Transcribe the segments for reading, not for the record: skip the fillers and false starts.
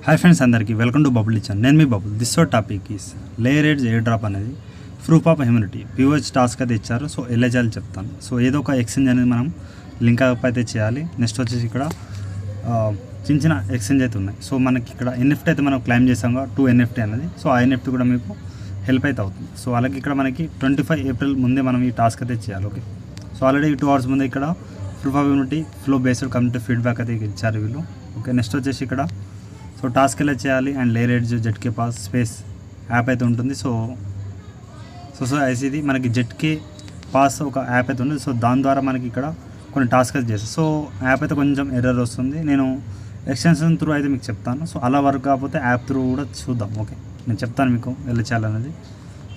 Hi friends, అందరికీ welcome to bubble kitchen. నేను మీ bubble. This topic is layer edge air drop అనేది proof of humanity POH task అయితే ఇచ్చారు. So ఎలా చేయాలి చెప్తాను. సో ఏదో ఒక ఎక్స్చేంజ్ అనేది మనం లింక్ అప్ అయితే చేయాలి. నెక్స్ట్ వచ్చేసి ఇక్కడ చిన్న చిన్న ఎక్స్చేంజ్ అయితే ఉన్నాయి. సో మనకి ఇక్కడ NFT అయితే మనం క్లైమ్ చేసాం 2 NFT అనేది. సో ఆ NFT కూడా మీకు హెల్ప్ అయితే అవుతుంది. సో అలాగే ఇక్కడ మనకి 25 ఏప్రిల్ ముందే మనం ఈ టాస్క్ అయితే చేయాలి. ఓకే, సో ఆల్రెడీ 2 hours ముందే ఇక్కడ proof of humanity flow based community feedback అయితే ఇచ్చారు వీళ్ళు. ఓకే, నెక్స్ట్ వచ్చేసి ఇక్కడ సో టాస్క్ ఎలా చేయాలి and layer edge ZK pass space app అయితే ఉంటుంది. సో ఐసీది మనకి జెట్కే పాస్ ఒక యాప్ అయితే ఉంటుంది. సో దాని ద్వారా మనకి ఇక్కడ కొన్ని టాస్క్ అయితే చేస్తాం. సో యాప్ అయితే కొంచెం ఎర్రర్ వస్తుంది. నేను ఎక్స్టెన్షన్ త్రూ అయితే మీకు చెప్తాను. సో అలా వర్క్ కాకపోతే యాప్ త్రూ కూడా చూద్దాం. ఓకే, నేను చెప్తాను మీకు ఎలా చేయాలనేది.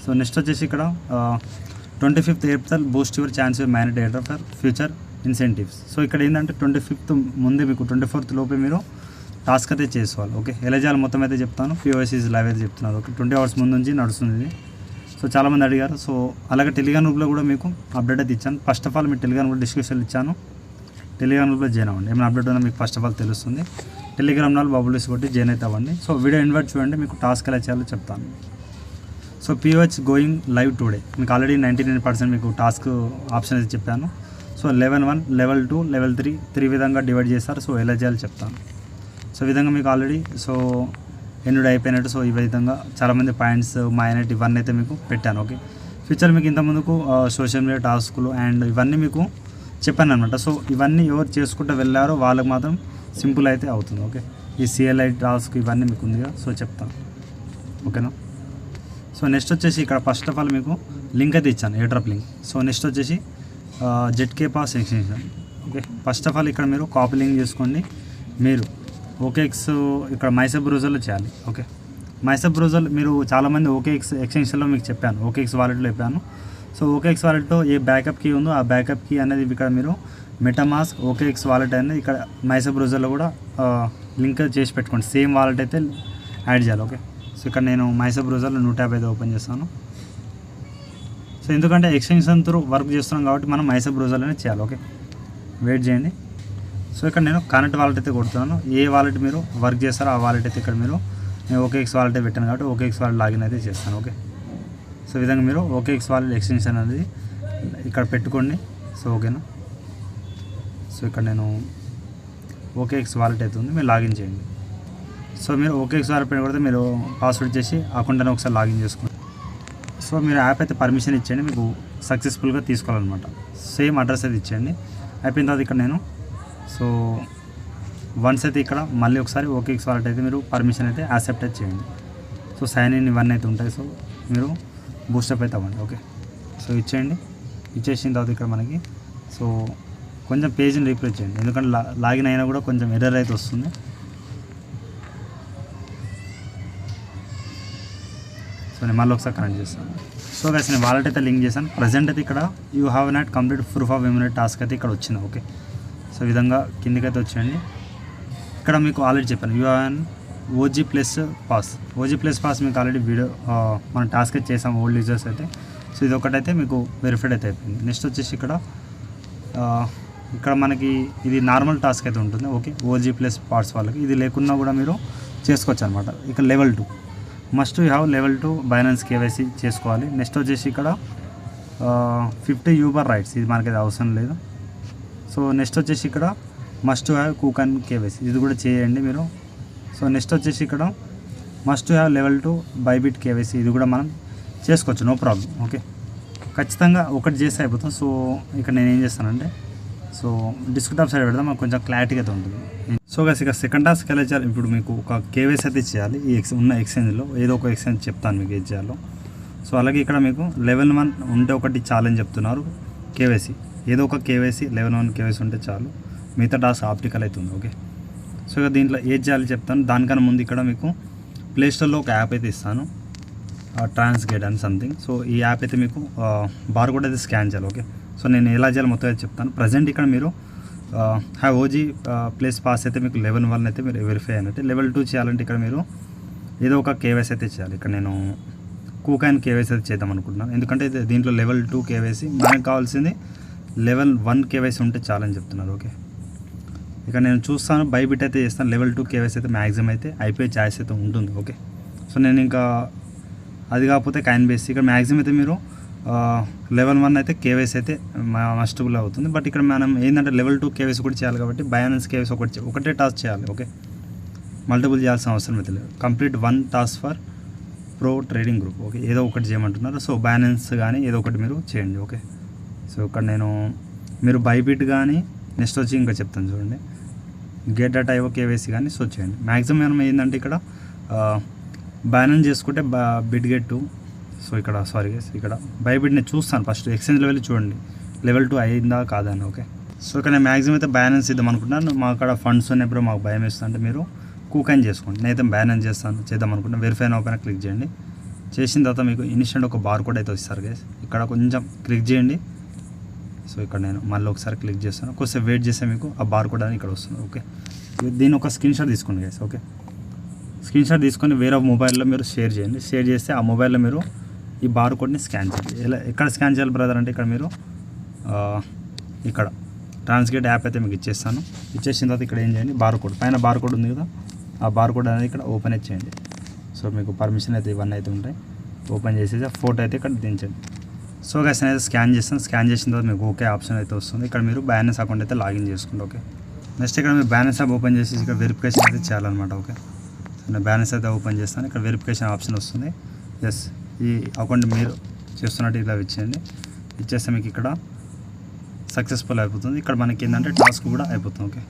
సో నెక్స్ట్ వచ్చేసి ఇక్కడ 25th April Boost your chance manage data for future incentives. So ఇక్కడ ఏంటంటే 25th ముందే మీకు 24th లోపే మీరు టాస్క్ అయితే చేసుకోవాలి. ఓకే, ఎలా చేయాలి మొత్తం అయితే చెప్తాను. POS ఈజ్ లైవ్ అయితే చెప్తున్నారు. ఓకే, 20 hours ముందు నుంచి నడుస్తుంది ఇది. సో చాలామంది అడిగారు. సో అలాగే టెలిగ్రామ్ గ్రూప్లో కూడా మీకు అప్డేట్ అయితే ఇచ్చాను. First of all me Telegram group description ఇచ్చాను. టెలిగ్రామ్ గ్రూప్లో జాయిన్ అవ్వండి. ఏమైనా అప్డేట్ ఉందో మీకు ఫస్ట్ ఆఫ్ ఆల్ తెలుస్తుంది. టెలిగ్రామ్ నాలు బబుల్స్ కొట్టి జాయిన్ అయితే అవ్వండి. సో వీడియో ఇన్వైట్ చూడండి, మీకు టాస్క్ ఎలా చేయాలో చెప్తాను. So POH going live today. మీకు ఆల్రెడీ 99% మీకు టాస్క్ ఆప్షన్ అయితే చెప్పాను. సో లెవెల్ 1, లెవెల్ 2, లెవెల్ 3 విధంగా డివైడ్ చేస్తారు. సో ఎలా చేయాలో చెప్తాను. సో ఈ విధంగా మీకు ఆల్రెడీ సో ఎన్నుడు అయిపోయినట్టు. సో ఈ విధంగా చాలామంది పాయింట్స్ మైనట్ ఇవన్నీ అయితే మీకు పెట్టాను. ఓకే, ఫ్యూచర్ మీకు ఇంత ముందుకు సోషల్ మీడియా టాస్కులు అండ్ ఇవన్నీ మీకు చెప్పాను అనమాట. సో ఇవన్నీ ఎవరు చేసుకుంటూ వెళ్ళారో వాళ్ళకి మాత్రం సింపుల్ అయితే అవుతుంది. ఓకే, ఈ CLI టాస్క్ ఇవన్నీ మీకు ఉందిగా. సో చెప్తాను. ఓకేనా. సో నెక్స్ట్ వచ్చేసి ఇక్కడ ఫస్ట్ ఆఫ్ ఆల్ మీకు లింక్ అయితే ఇచ్చాను, air drop link. So next వచ్చేసి ZK pass extension. Okay, first of all ఇక్కడ మీరు కాపీ లింక్ చేసుకోండి. మీరు OKX ఇక్కడ మైసబ్ బ్రౌజర్లో చేయాలి. ఓకే, మైసబ్ బ్రౌజర్ మీరు చాలామంది OKX ఎక్స్టెన్షన్లో మీకు చెప్పాను, OKX వాలెట్లో చెప్పాను. సో OKX వాలెట్లో ఏ బ్యాకప్ కీ ఉందో ఆ బ్యాకప్ కీ అనేది ఇక్కడ మీరు మెటామాస్క్ OKX వాలెట్ అనేది ఇక్కడ మైసబ్ బ్రౌజర్లో కూడా లింక్ చేసి పెట్టుకోండి. సేమ్ వాలెట్ అయితే యాడ్ చేయాలి. ఓకే, సో ఇక్కడ నేను మైసబ్ బ్రౌజర్లో 150 ఓపెన్ చేస్తాను. సో ఎందుకంటే ఎక్స్టెన్షన్ త్రూ వర్క్ చేస్తున్నాం కాబట్టి మనం మైసబ్ బ్రౌజర్లోనే చేయాలి. ఓకే, వెయిట్ చేయండి. సో ఇక్కడ నేను కనెక్ట్ వాలెట్ అయితే కొడుతున్నాను. ఏ వాలెట్ మీరు వర్క్ చేస్తారో ఆ వాలెట్ అయితే ఇక్కడ మీరు నేను OKX వాలెట్ పెట్టాను కాబట్టి OKX వాలెట్ లాగిన్ అయితే చేస్తాను. ఓకే, సో ఈ విధంగా మీరు OKX వాలెట్ ఎక్స్టెన్షన్ అనేది ఇక్కడ పెట్టుకోండి. సో ఓకేనా. సో ఇక్కడ నేను OKX వాలెట్ అయితే ఉంది, మీరు లాగిన్ చేయండి. సో మీరు OKX వాలెట్ పెట్టి కొడితే మీరు పాస్వర్డ్ చేసి అకౌంట్ అని ఒకసారి లాగిన్ చేసుకోండి. సో మీరు యాప్ అయితే పర్మిషన్ ఇచ్చేయండి, మీకు సక్సెస్ఫుల్గా తీసుకోవాలన్నమాట. సేమ్ అడ్రస్ అయితే ఇచ్చేయండి. అయిపోయిన తర్వాత ఇక్కడ నేను సో వన్స్ అయితే ఇక్కడ మళ్ళీ ఒకసారి OKX వాలెట్ అయితే మీరు పర్మిషన్ అయితే యాక్సెప్ట్ అయితే చేయండి. సో సైన్ ఇన్ ఇవన్నీ అయితే ఉంటాయి. సో మీరు బూస్టప్ అయితే అవ్వండి. ఓకే, సో ఇచ్చేయండి. ఇచ్చేసిన తర్వాత ఇక్కడ మనకి సో కొంచెం పేజ్ని రీప్లేస్ చేయండి, ఎందుకంటే లాగిన్ అయినా కూడా కొంచెం ఎర్రర్ అయితే వస్తుంది. సో నేను మళ్ళీ ఒకసారి కనెక్ట్ చేస్తాను. సో గైస్ నేను వాలెట్ అయితే లింక్ చేశాను. ప్రజెంట్ అయితే ఇక్కడ you have not complete proof of humanity task అయితే ఇక్కడ వచ్చింది. ఓకే, సో ఈ విధంగా కిందికి అయితే వచ్చేయండి. ఇక్కడ మీకు ఆల్రెడీ చెప్పాను UAN OG ప్లస్ పాస్ మీకు ఆల్రెడీ వీడియో మనం టాస్క్ అయితే చేసాం ఓల్డ్ యూజర్స్ అయితే. సో ఇది ఒకటైతే మీకు వెరిఫైడ్ అయితే అయిపోయింది. నెక్స్ట్ వచ్చేసి ఇక్కడ మనకి ఇది నార్మల్ టాస్క్ అయితే ఉంటుంది. ఓకే, OG ప్లస్ పార్ట్స్ వాళ్ళకి ఇది లేకున్నా కూడా మీరు చేసుకోవచ్చు అనమాట. ఇక్కడ level 2 must you have level 2 Binance KYC చేసుకోవాలి. నెక్స్ట్ వచ్చేసి ఇక్కడ 50 యూబర్ రైట్స్, ఇది మనకి అవసరం లేదు. సో నెక్స్ట్ వచ్చేసి ఇక్కడ మస్ట్ హ్యావ్ కూకన్ KYC, ఇది కూడా చేయండి మీరు. సో నెక్స్ట్ వచ్చేసి ఇక్కడ must have level 2 Bybit KYC, ఇది కూడా మనం చేసుకోవచ్చు, నో ప్రాబ్లం. ఓకే, ఖచ్చితంగా ఒకటి చేస్తే అయిపోతుంది. సో ఇక్కడ నేను ఏం చేస్తానంటే సో డిస్క్రిప్టివ్ సైడ్ పెడదాం, మనకు కొంచెం క్లారిటీగా అయితే ఉంటుంది. సో గైస్ ఇక సెకండ్ టాస్క్ ఎలా చేయాలి. ఇప్పుడు మీకు ఒక KYC అయితే చేయాలి. ఈ ఉన్న ఎక్స్చేంజ్లో ఏదో ఒక ఎక్స్చేంజ్ చెప్తాను మీకు ఏం చేయాలో. సో అలాగే ఇక్కడ మీకు లెవెల్ 1 ఉంటే ఒకటి చాలని చెప్తున్నారు KYC. ఏదో ఒక KYC లెవెల్ 1 KYC ఉంటే చాలు, మిగతా టాస్క్ ఆప్టికల్ అవుతుంది. ఓకే, సో ఇక దీంట్లో ఏం చేయాలి చెప్తాను. దానికన్నా ముందు ఇక్కడ మీకు ప్లేస్టోర్లో ఒక యాప్ అయితే ఇస్తాను, ట్రాన్స్గేట్ అని సంథింగ్. సో ఈ యాప్ అయితే మీకు బార్ కూడా అయితే స్కాన్ చేయాలి. ఓకే, సో నేను ఎలా చేయాలి మొత్తం అయితే చెప్తాను. ప్రజెంట్ ఇక్కడ మీరు హ్యావ్ OG ప్లస్ పాస్ అయితే మీకు లెవెల్ 1 అయితే మీరు వెరిఫై అయినట్టు. లెవెల్ 2 చేయాలంటే ఇక్కడ మీరు ఏదో ఒక KYC అయితే చేయాలి. ఇక్కడ నేను కూకాన్ KYC అయితే చేద్దాం అనుకుంటున్నాను, ఎందుకంటే దీంట్లో లెవెల్ 2 KYC మనకు కావాల్సింది లెవెల్ 1 KYC ఉంటే చాలని చెప్తున్నారు. ఓకే, ఇక నేను చూస్తాను బైబిట్ అయితే చేస్తాను. లెవెల్ 2 కేవైసీ అయితే మ్యాక్సిమం అయితే అయిపోయే ఛాయిస్ అయితే ఉంటుంది. ఓకే, సో నేను ఇంకా అది కాకపోతే కాయిన్ బేస్ ఇక్కడ మ్యాక్సిమం అయితే మీరు లెవెల్ 1 అయితే కేవైసీ అయితే మస్టబుల్ అవుతుంది. బట్ ఇక్కడ మనం ఏంటంటే లెవెల్ 2 కేవైసీ కూడా చేయాలి కాబట్టి బైనాన్స్ కేవైసీ ఒకటే టాస్క్ చేయాలి. ఓకే, మల్టిపుల్ చేయాల్సిన అవసరం అయితే లేదు. Complete 1 task for pro trading group. Okay, ఏదో ఒకటి చేయమంటున్నారు. సో బైనాన్స్ కానీ ఏదో ఒకటి మీరు చేయండి. ఓకే, సో ఇక్కడ మీరు బైబిట్ కానీ నెక్స్ట్ వచ్చి ఇంకా చెప్తాను చూడండి, గెట్ డేటా ఐఓ కేవైసీ కానీ సో చేయండి. మ్యాక్సిమం మనం ఏంటంటే ఇక్కడ బైనాన్స్ చేసుకుంటే బిట్ గెట్. సో ఇక్కడ ఇక్కడ బైబిట్ నేను చూస్తాను ఫస్ట్ ఎక్స్చేంజ్ లెవెల్ చూడండి లెవెల్ 2 అయిందా కాదా అని. ఓకే, సో ఇక్కడ నేను మ్యాక్సిమం అయితే బ్యాలెన్స్ ఇద్దాం అనుకుంటున్నాను. మా అక్కడ ఫండ్స్ ఉన్నప్పుడు మాకు భయం వేస్తుంది అంటే మీరు కూకైన్ చేసుకోండి. నేనైతే బ్యాలెన్స్ చేద్దాం అనుకుంటున్నాను. వెరిఫై నౌ పైన క్లిక్ చేయండి. చేసిన తర్వాత మీకు ఇన్స్టెంట్ ఒక బార్ కోడ్ అయితే వస్తారు గైస్. ఇక్కడ కొంచెం క్లిక్ చేయండి. సో ఇక్కడ నేను మళ్ళీ ఒకసారి క్లిక్ చేస్తాను. కొంచెం వెయిట్ చేస్తే మీకు ఆ బార్ కోడ్ అని ఇక్కడ వస్తుంది. ఓకే, దీని ఒక స్క్రీన్ షాట్ తీసుకోండి గైస్. ఓకే, స్క్రీన్ షాట్ తీసుకొని వేరే మొబైల్లో మీరు షేర్ చేయండి. షేర్ చేస్తే ఆ మొబైల్లో మీరు ఈ బార్ కోడ్ని స్కాన్ చేయాలి. ఎక్కడ స్కాన్ చేయాలి బ్రదర్ అంటే ఇక్కడ మీరు ఇక్కడ ట్రాన్స్గేట్ యాప్ అయితే మీకు ఇచ్చేస్తాను. ఇచ్చేసిన తర్వాత ఇక్కడ ఏం చేయండి, బార్ కోడ్ పైన బార్ కోడ్ ఉంది కదా, ఆ బార్ కోడ్ అనేది ఇక్కడ ఓపెన్ అయితే చేయండి. సో మీకు పర్మిషన్ అయితే ఇవన్నీ అయితే ఉంటాయి. ఓపెన్ చేసేసి ఫోటో అయితే ఇక్కడ దించండి. సో గైస్ నేను అయితే స్కాన్ చేస్తాను. స్కాన్ చేసిన తర్వాత మీకు ఓకే ఆప్షన్ అయితే వస్తుంది. ఇక్కడ మీరు బ్యాలెన్స్ అకౌంట్ అయితే లాగిన్ చేసుకోండి. ఓకే, నెక్స్ట్ ఇక్కడ మీరు బ్యాలెన్స్ యాప్ ఓపెన్ చేసి ఇక్కడ వెరిఫికేషన్ అయితే చేయాలన్నమాట. ఓకే, నేను బ్యాలెన్స్ అయితే ఓపెన్ చేస్తాను. ఇక్కడ వెరిఫికేషన్ ఆప్షన్ వస్తుంది. ఎస్, ఈ అకౌంట్ మీరు చేస్తున్నట్టు ఇలా ఇచ్చేయండి. ఇచ్చేస్తే మీకు ఇక్కడ సక్సెస్ఫుల్ అయిపోతుంది. ఇక్కడ మనకి ఏంటంటే టాస్క్ కూడా అయిపోతుంది. ఓకే,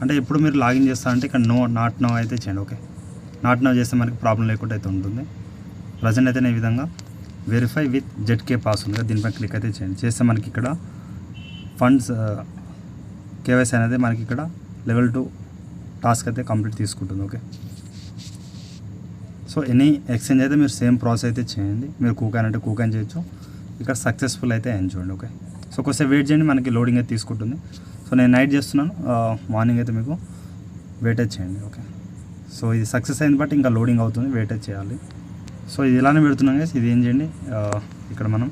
అంటే ఎప్పుడు మీరు లాగిన్ చేస్తారంటే ఇక్కడ నాట్ నో అయితే చేయండి. ఓకే, నాట్ నో చేస్తే మనకి ప్రాబ్లం లేకుండా అయితే ఉంటుంది. ప్రజెంట్ అయితే ఈ విధంగా వెరిఫై విత్ జెడ్కే పాస్ ఉంది కదా, దీనిపై క్లిక్ అయితే చేయండి. చేస్తే మనకి ఇక్కడ ఫండ్స్ కేవైసీ అనేది మనకి ఇక్కడ లెవెల్ 2 టాస్క్ అయితే కంప్లీట్ తీసుకుంటుంది. ఓకే, సో ఎనీ ఎక్స్చేంజ్ అయితే మీరు సేమ్ ప్రాసెస్ అయితే చేయండి. మీరు కూకైన్ అంటే కూకైన్ చేయొచ్చు. ఇక్కడ సక్సెస్ఫుల్ అయితే అయింది చూడండి. ఓకే, సో కొంచెం వెయిట్ చేయండి, మనకి లోడింగ్ అయితే తీసుకుంటుంది. సో నేను నైట్ చేస్తున్నాను, మార్నింగ్ అయితే మీకు వెయిట్ అయితే చేయండి. ఓకే, సో ఇది సక్సెస్ అయింది బట్ ఇంకా లోడింగ్ అవుతుంది, వెయిట్ అయితే చేయాలి. సో ఇది ఇలానే పెడుతున్నాం కదా, ఇది ఏం చేయండి, ఇక్కడ మనం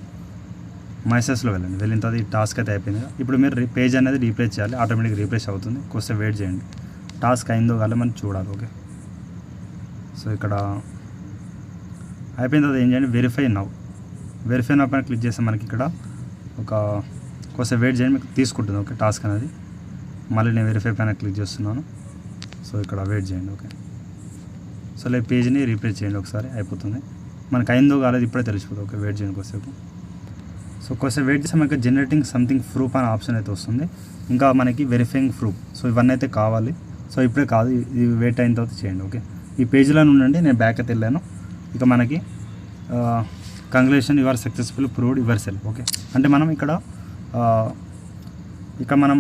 మైసెస్లో వెళ్ళండి. వెళ్ళిన తర్వాత ఈ టాస్క్ అయితే అయిపోయింది కదా. ఇప్పుడు మీరు పేజ్ అనేది రీప్లేస్ చేయాలి, ఆటోమేటిక్గా రీప్లేస్ అవుతుంది. కొంచెం వెయిట్ చేయండి, టాస్క్ అయిందో కాదో మనం చూడాలి. ఓకే, సో ఇక్కడ అయిపోయిన తర్వాత ఏం చేయండి, వెరిఫై నౌ పైన క్లిక్ చేస్తే మనకి ఇక్కడ కొంచెం వెయిట్ చేయండి, మీకు తీసుకుంటుంది. ఓకే, టాస్క్ అనేది మళ్ళీ నేను వెరిఫై పైన క్లిక్ చేస్తున్నాను. సో ఇక్కడ వెయిట్ చేయండి. ఓకే, సో లైక్ పేజ్ని రీప్లేస్ చేయండి ఒకసారి, అయిపోతుంది. మనకు అయిందో కాలేదు ఇప్పుడే తెలిసిపోతుంది. ఓకే, వెయిట్ చేయండి కొద్దిసేపు. సో కొంచెం వెయిట్ చేస్తే మనకి జనరేటింగ్ సంథింగ్ ప్రూఫ్ అనే ఆప్షన్ అయితే వస్తుంది. ఇంకా మనకి వెరిఫైయింగ్ ప్రూఫ్. సో ఇవన్నీ అయితే కావాలి. సో ఇప్పుడే కాదు, ఇది వెయిట్ అయిన తర్వాత చేయండి. ఓకే, ఈ పేజ్లో ఉండండి, నేను బ్యాక్ అయితే వెళ్ళాను. ఇక మనకి congratulation your successful proved your self. Okay, అంటే మనం ఇక్కడ మనం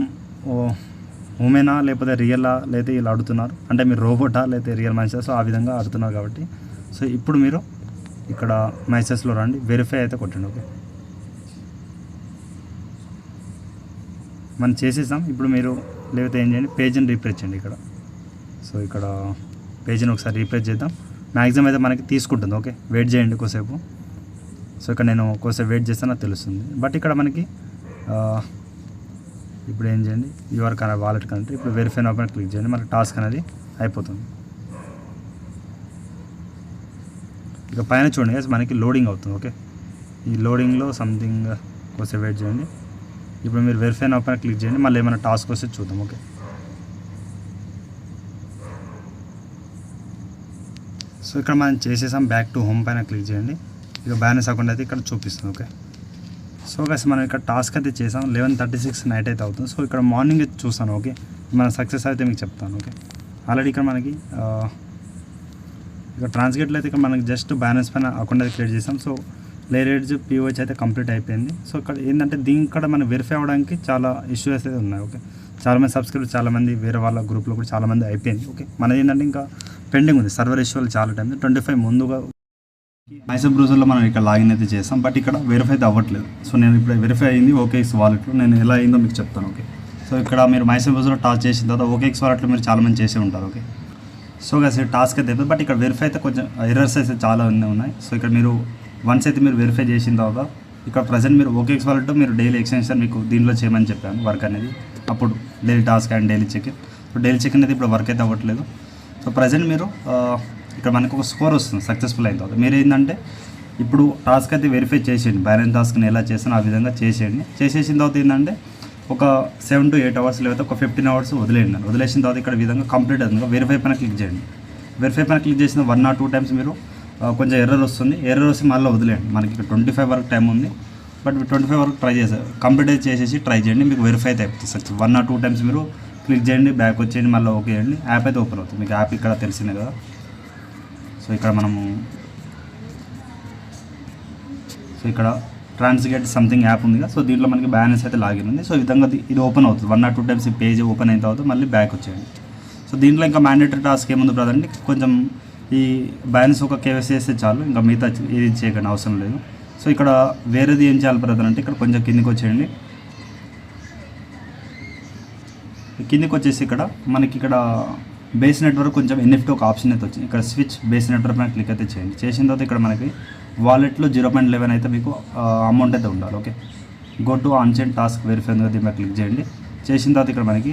ఉమెనా లేకపోతే రియలా లేకపోతే వీళ్ళు అడుగుతున్నారు అంటే మీరు రోబోటా లేకపోతే రియల్ మనిషా, సో ఆ విధంగా అడుగుతున్నారు కాబట్టి సో ఇప్పుడు మీరు ఇక్కడ మెసేజ్లో రండి, వెరిఫై అయితే కొట్టండి. ఓకే, మనం చేసేసాం. ఇప్పుడు మీరు లేకపోతే ఏం చేయండి, పేజ్ని రీప్లేస్ చేయండి ఇక్కడ. సో ఇక్కడ పేజ్ని ఒకసారి రీప్లేస్ చేద్దాం. మ్యాక్సిమం అయితే మనకి తీసుకుంటుంది. ఓకే, వెయిట్ చేయండి కొద్దిసేపు. సో ఇక్కడ నేను కొద్దిసేపు వెయిట్ చేస్తే నాకు తెలుస్తుంది. బట్ ఇక్కడ మనకి ఇప్పుడు ఏం చేయండి, యువర్ వాలెట్ కంట్రీ, ఇప్పుడు వెరిఫై నౌ పైన క్లిక్ చేయండి, మనకి టాస్క్ అనేది అయిపోతుంది. ఇక పైన చూడండి గైస్, మనకి లోడింగ్ అవుతుంది. ఓకే, ఈ లోడింగ్లో సంథింగ్ కొద్దిసేపు వెయిట్ చేయండి. ఇప్పుడు మీరు వెరిఫై నౌ పైన క్లిక్ చేయండి, మళ్ళీ ఏమైనా టాస్క్ వస్తే చూద్దాం. ఓకే, సో ఇక్కడ మనం చేసేసాం. బ్యాక్ టు హోమ్ పైన క్లిక్ చేయండి. ఇక బ్యాలెన్స్ అకౌంట్ అయితే ఇక్కడ చూపిస్తుంది. ఓకే, సో గైస్ మనం ఇక్కడ టాస్క్ అయితే చేసాం. 11:36 నైట్ అయితే అవుతుంది. సో ఇక్కడ మార్నింగ్ అయితే చూస్తాను. ఓకే, మన సక్సెస్ అయితే మీకు చెప్తాను. ఓకే, ఆల్రెడీ ఇక్కడ మనకి ఇక ట్రాన్స్గేట్లో అయితే ఇక్కడ మనకి జస్ట్ బ్యాలెన్స్ పైన అకౌంట్ అయితే క్రియేట్ చేసాం. సో లేరేజ్ పిఓహెచ్ అయితే కంప్లీట్ అయిపోయింది. సో ఇక్కడ ఏంటంటే దీని ఇక్కడ మనం వెరిఫై అవ్వడానికి చాలా ఇష్యూస్ అయితే ఉన్నాయి. ఓకే, చాలామంది సబ్స్క్రైబర్, చాలామంది వేరే వాళ్ళ గ్రూప్లో కూడా చాలామంది అయిపోయింది. ఓకే, మనది ఏంటంటే ఇంకా పెండింగ్ ఉంది, సర్వర్ ఇష్యూలు చాలా టైం 25 ముందుగా మైసూర్ బ్రౌజర్లో మనం ఇక్కడ లాగిన్ అయితే చేస్తాం. బట్ ఇక్కడ వెరిఫై అయితే అవ్వట్లేదు. సో నేను ఇప్పుడు వెరిఫై అయింది ఓకేఎక్స్ వాలెట్లో, నేను ఎలా అయిందో మీకు చెప్తాను. ఓకే, సో ఇక్కడ మీరు మైసూర్ బ్రౌజర్లో టాస్క్ చేసిన తర్వాత ఓకేఎక్స్ వాలెట్లో మీరు చాలామంది చేసే ఉంటారు. ఓకే, సో గైస్ టాస్క్ అయితే అయిపోతుంది. బట్ ఇక్కడ వెరిఫై అయితే కొంచెం ఎర్రర్స్ అయితే చాలా ఉన్నాయి. సో ఇక్కడ మీరు వన్స్ అయితే మీరు వెరిఫై చేసిన తర్వాత ఇక్కడ ప్రజెంట్ మీరు ఓకేఎక్స్ వాలెట్ మీరు డైలీ ఎక్స్టెన్షన్ మీకు దీనిలో చేయమని చెప్పాను వర్క్ అనేది. అప్పుడు daily task and daily check in. So daily check in అయితే ఇప్పుడు వర్క్ అయితే అవ్వట్లేదు. సో ప్రజెంట్ మీరు ఇక్కడ మనకు ఒక స్కోర్ వస్తుంది సక్సెస్ఫుల్ అయిన తర్వాత. మీరు ఏంటంటే ఇప్పుడు టాస్క్ అయితే వెరిఫై చేసేయండి, బ్యాలెన్స్ టాస్క్ని ఎలా చేస్తానో ఆ విధంగా చేసేయండి. చేసేసిన తర్వాత ఏంటంటే ఒక 7 to 8 hours లేకపోతే ఒక 15 hours వదిలేయండి. వదిలేసిన తర్వాత ఇక్కడ విధంగా కంప్లీట్ అవుతుంది. వెరిఫై పైన క్లిక్ చేయండి. వెరిఫై పైన క్లిక్ చేసిన 1 or 2 times మీరు కొంచెం ఎర్రర్ వస్తుంది. ఎర్రర్ వస్తే మళ్ళీ వదిలేయండి. మనకి ఇక్కడ 25 వరకు టైం ఉంది, బట్ 25 వరకు ట్రై చేస్తారు. కంప్లీట్ అయితే చేసేసి ట్రై చేయండి, మీకు వెరిఫై అయితే అయిపోతుంది. సక్సెస్ 1 or 2 times మీరు క్లిక్ చేయండి, బ్యాక్ వచ్చేయండి, మళ్ళీ ఓకే చేయండి, యాప్ అయితే ఓపెన్ అవుతుంది. మీకు యాప్ ఇక్కడ తెలిసిందే కదా. సో ఇక్కడ మనము ఇక్కడ ట్రాన్స్గేట్ సంథింగ్ యాప్ ఉంది కదా. సో దీంట్లో మనకి బ్యాలెన్స్ అయితే లాగిన్ ఉంది. సో ఈ విధంగా ఇది ఓపెన్ అవుతుంది. 1 or 2 times ఈ పేజ్ ఓపెన్ అయిన తర్వాత మళ్ళీ బ్యాక్ వచ్చేయండి. సో దీంట్లో ఇంకా మ్యాండేటరీ టాస్క్ ఏముంది బ్రదర్ అంటే కొంచెం ఈ బ్యాలెన్స్ ఒక కేవైసీ చేస్తే చాలు, ఇంకా మిగతా ఇది చేయకండి, అవసరం లేదు. సో ఇక్కడ వేరేది ఏం చేయాలి బ్రదర్ అంటే ఇక్కడ కొంచెం కిందికి వచ్చేయండి. కిందికి వచ్చేసి ఇక్కడ మనకి ఇక్కడ బేస్ నెట్వర్క్ కొంచెం ఎన్ఎఫ్టీ ఒక ఆప్షన్ అయితే వచ్చింది. ఇక్కడ స్విచ్ బేస్ నెట్వర్క్ పైన క్లిక్ అయితే చేయండి. చేసిన తర్వాత ఇక్కడ మనకి వాలెట్లో 0.11 అయితే మీకు అమౌంట్ అయితే ఉండాలి. Okay, go to onchain task verify ఉంది, దీని మీద క్లిక్ చేయండి. చేసిన తర్వాత ఇక్కడ మనకి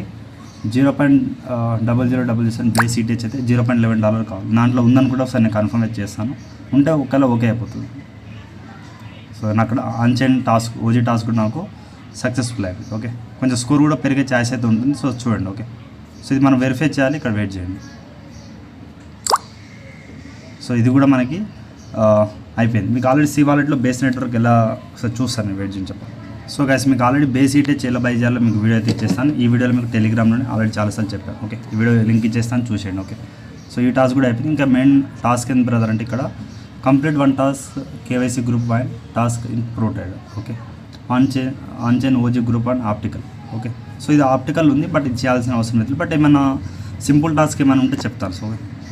0.0000 బేస్ ఈటీహెచ్ అయితే $0.11 కావాలి. దాంట్లో ఉందని కూడా ఒకసారి నేను కన్ఫర్మ్ అయితే చేస్తాను. ఉంటే ఒకవేళ ఓకే అయిపోతుంది. సో నాకు అక్కడ ఆన్చైన్ టాస్క్ ఓజీ టాస్క్ కూడా నాకు సక్సెస్ఫుల్ అయిపోయింది. ఓకే, కొంచెం స్కోర్ కూడా పెరిగే ఛాయిస్ అయితే ఉంటుంది. సో చూడండి. ఓకే, సో ఇది మనం వెరిఫై చేయాలి, ఇక్కడ వెయిట్ చేయండి. సో ఇది కూడా మనకి అయిపోయింది. మీకు ఆల్రెడీ సి వాలెట్లో బేస్ నెట్వర్క్ ఎలా ఒకసారి చూస్తాను, నేను వెయిట్ చేసి చెప్పాను. సో గైస్ మీకు ఆల్రెడీ బేస్ ఈటీహెచ్ ఎలా బై చేయాలో మీకు వీడియో అయితే ఇచ్చేస్తాను. ఈ వీడియోలో మీకు టెలిగ్రామ్లోనే ఆల్రెడీ చాలాసార్లు చెప్పాను. ఓకే, ఈ వీడియో లింక్ ఇచ్చేస్తాను, చూసేయండి. ఓకే, సో ఈ టాస్క్ కూడా అయిపోయింది. ఇంకా మెయిన్ టాస్క్ ఏంటి బ్రదర్ అంటే ఇక్కడ complete 1 task KYC group 1 task in ప్రోటైడ్. Okay, onchain OG group 1 optional. Okay, so ఇది ఆప్టికల్ ఉంది, బట్ ఇది చేయాల్సిన అవసరం లేదు. బట్ ఏమైనా సింపుల్ టాస్క్ ఏమైనా ఉంటే చెప్తాను. సో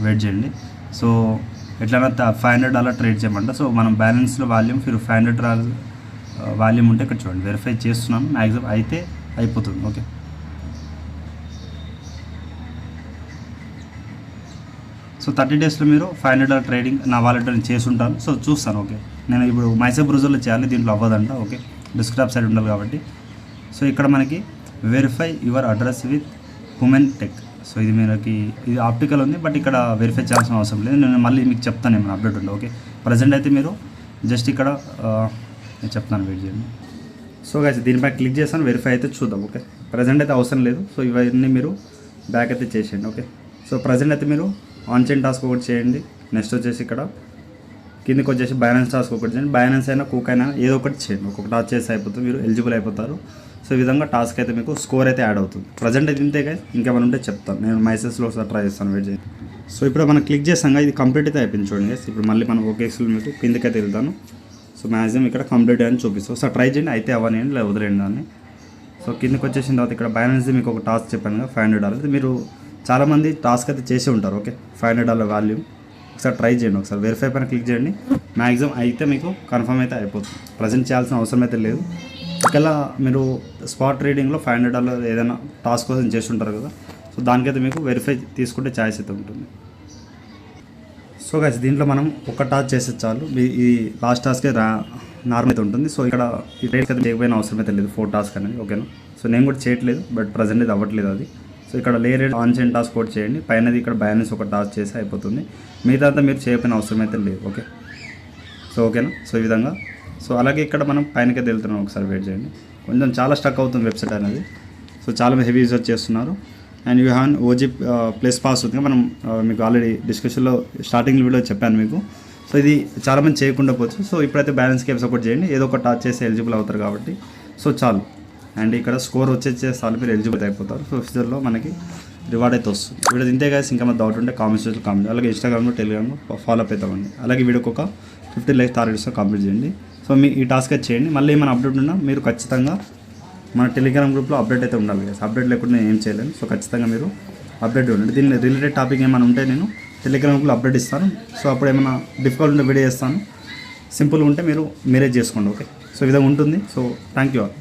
వెయిట్ చేయండి. సో ఎట్లైనా $500 ట్రేడ్ చేయమంట. సో మనం బ్యాలెన్స్లో వాల్యూమ్ ఫిర్ $500 వాల్యూమ్ ఉంటే ఇక్కడ చూడండి, వెరిఫై చేస్తున్నాను, మ్యాక్సిమం అయితే అయిపోతుంది. ఓకే, సో 30 daysలో మీరు $500 ట్రేడింగ్ నా వాలెట్లో నేను చేసి ఉంటాను. సో చూస్తాను. ఓకే, నేను ఇప్పుడు మైసూర్ బ్రౌజర్లో చేయాలి, దీంట్లో అవ్వదంట. ఓకే, డిస్క్రిప్షన్ సైడ్ ఉండాలి కాబట్టి. సో ఇక్కడ మనకి verify your address with human tech. So ఇది మనకి ఇది ఆప్టికల్ ఉంది, బట్ ఇక్కడ వెరిఫై చేయాల్సిన అవసరం లేదు. నేను మళ్ళీ మీకు చెప్తాను ఏమైనా అప్డేట్ ఉండే. ఓకే, ప్రజెంట్ అయితే మీరు జస్ట్ ఇక్కడ నేను చెప్తాను, వెయిట్ చేయండి. సో గైస్ దీనిపై క్లిక్ చేస్తాను, వెరిఫై అయితే చూద్దాం. ఓకే, ప్రజెంట్ అయితే అవసరం లేదు. సో ఇవన్నీ మీరు బ్యాక్ అయితే చేసేయండి. ఓకే, సో ప్రజెంట్ అయితే మీరు ఆన్చైన్ టాస్క్ ఒకటి చేయండి. నెక్స్ట్ వచ్చేసి ఇక్కడ కిందకి వచ్చేసి బ్యాలెన్స్ టాస్క్ ఒకటి చేయండి. బ్యాలెన్స్ అయినా కుక్ అయినా ఏదో ఒకటి చేయండి. ఒక్కొక్క టాస్క్ చేసి అయిపోతుంది, మీరు ఎలిజిబుల్ అయిపోతారు. సో ఈ విధంగా టాస్క్ అయితే మీకు స్కోర్ అయితే యాడ్ అవుతుంది. ప్రజెంట్ అయితే ఇంతే గైస్, ఇంకేమైనా ఉంటే చెప్తాను, నేను మైసెస్లో ఒకసారి ట్రై చేస్తాను, వెయిట్ చేయండి. సో ఇప్పుడు మనం క్లిక్ చేసాం, ఇది కంప్లీట్ అయితే అయిపోయింది చూడండి గైస్. ఇప్పుడు మళ్ళీ మనం ఓకేస్లో మీకు కిందకి అయితే వెళ్తాను. సో మ్యాక్సిమం ఇక్కడ కంప్లీట్ అని చూపిస్తాం. సో ట్రై చేయండి, అయితే అవ్వనియండి, లేదా వదిలేయండి దాన్ని. సో కిందకి వచ్చేసిన తర్వాత ఇక్కడ బ్యాలెన్స్ మీకు ఒక టాస్క్ చెప్పాను కదా, $500. మీరు చాలామంది టాస్క్ అయితే చేసి ఉంటారు. ఓకే, $500 వాల్యూమ్ ఒకసారి ట్రై చేయండి. ఒకసారి వెరిఫై పైన క్లిక్ చేయండి, మ్యాక్సిమం అయితే మీకు కన్ఫర్మ్ అయితే అయిపోతుంది. ప్రజెంట్ చేయాల్సిన అవసరం అయితే లేదు. ఒకవేళ మీరు స్పాట్ ట్రేడింగ్లో $500 ఏదైనా టాస్క్ కోసం చేసి ఉంటారు కదా, సో దానికైతే మీకు వెరిఫై తీసుకుంటే ఛాయిస్ అయితే ఉంటుంది. సో గైస్ దీంట్లో మనం ఒక టాస్క్ చేస్తే చాలు, ఈ లాస్ట్ టాస్కే నార్మల్ అయితే ఉంటుంది. సో ఇక్కడ ఈ ట్రేడ్కి అయితే చేయకపోయిన అవసరం అయితే లేదు, 4 టాస్క్ అనేది. ఓకేనా, సో నేను కూడా చేయట్లేదు, బట్ ప్రజెంట్ అయితే అవ్వట్లేదు అది. సో ఇక్కడ లేయర్ ఆన్చైన్ టాస్క్ కూడా చేయండి, పైనది ఇక్కడ బ్యాలెన్స్ ఒక టాస్క్ చేసి అయిపోతుంది. మిగతా అంతా మీరు చేయకపోయిన అవసరం అయితే లేదు. ఓకే, సో ఓకేనా, సో ఈ విధంగా. సో అలాగే ఇక్కడ మనం పైనకే వెళ్తున్నాం, ఒకసారి వెయిట్ చేయండి. కొంచెం చాలా స్టక్ అవుతుంది వెబ్సైట్ అనేది. సో చాలా హెవీ యూజర్ చేస్తున్నారు. And you have OG plus pass ఉంది, మనం మీకు ఆల్రెడీ డిస్కషన్లో స్టార్టింగ్ వీడియో చెప్పాను మీకు. సో ఇది చాలామంది చేయకుండా పోవచ్చు. సో ఇప్పుడైతే బ్యాలెన్స్ కేప్ సపోర్ట్ చేయండి, ఏదో ఒక టాచ్ చేసి ఎలిజిబుల్ అవుతారు కాబట్టి. సో చాలు, అండ్ ఇక్కడ స్కోర్ వచ్చేసారి మీరు ఎలిజిబుల్ అయిపోతారు. సో ఫ్యూచర్లో మనకి రివార్డ్ అయితే వస్తుంది. వీడియో తింటే guys ఇంకా మన డౌట్ ఉంటే కామెంట్స్ కామెంట్, అలాగే ఇన్స్టాగ్రామ్లో టెలిగ్రామ్లో ఫాలో అప్ అవుతామండి. అలాగే వీడియోకి ఒక 50 likes టార్గెట్స్తో కంప్లీట్ చేయండి. సో మీ ఈ టాస్క్ అయితే చేయండి. మళ్ళీ ఏమైనా అప్డేట్ ఉన్నా మీరు ఖచ్చితంగా మన టెలిగ్రామ్ గ్రూప్లో అప్డేట్ అయితే ఉండాలి guys. అప్డేట్ లేకుండా నేను ఏం చేయలేను. సో ఖచ్చితంగా మీరు అప్డేట్ ఉండండి. దీని రిలేటెడ్ టాపిక్ ఏమైనా ఉంటే నేను టెలిగ్రామ్ గ్రూప్లో అప్డేట్ ఇస్తాను. సో అప్పుడు ఏమైనా డిఫికల్ట్ ఉంటే వీడియో చేస్తాను, సింపుల్గా ఉంటే మీరే చేసుకోండి. ఓకే, సో ఈ విధంగా ఉంటుంది. So thank you all.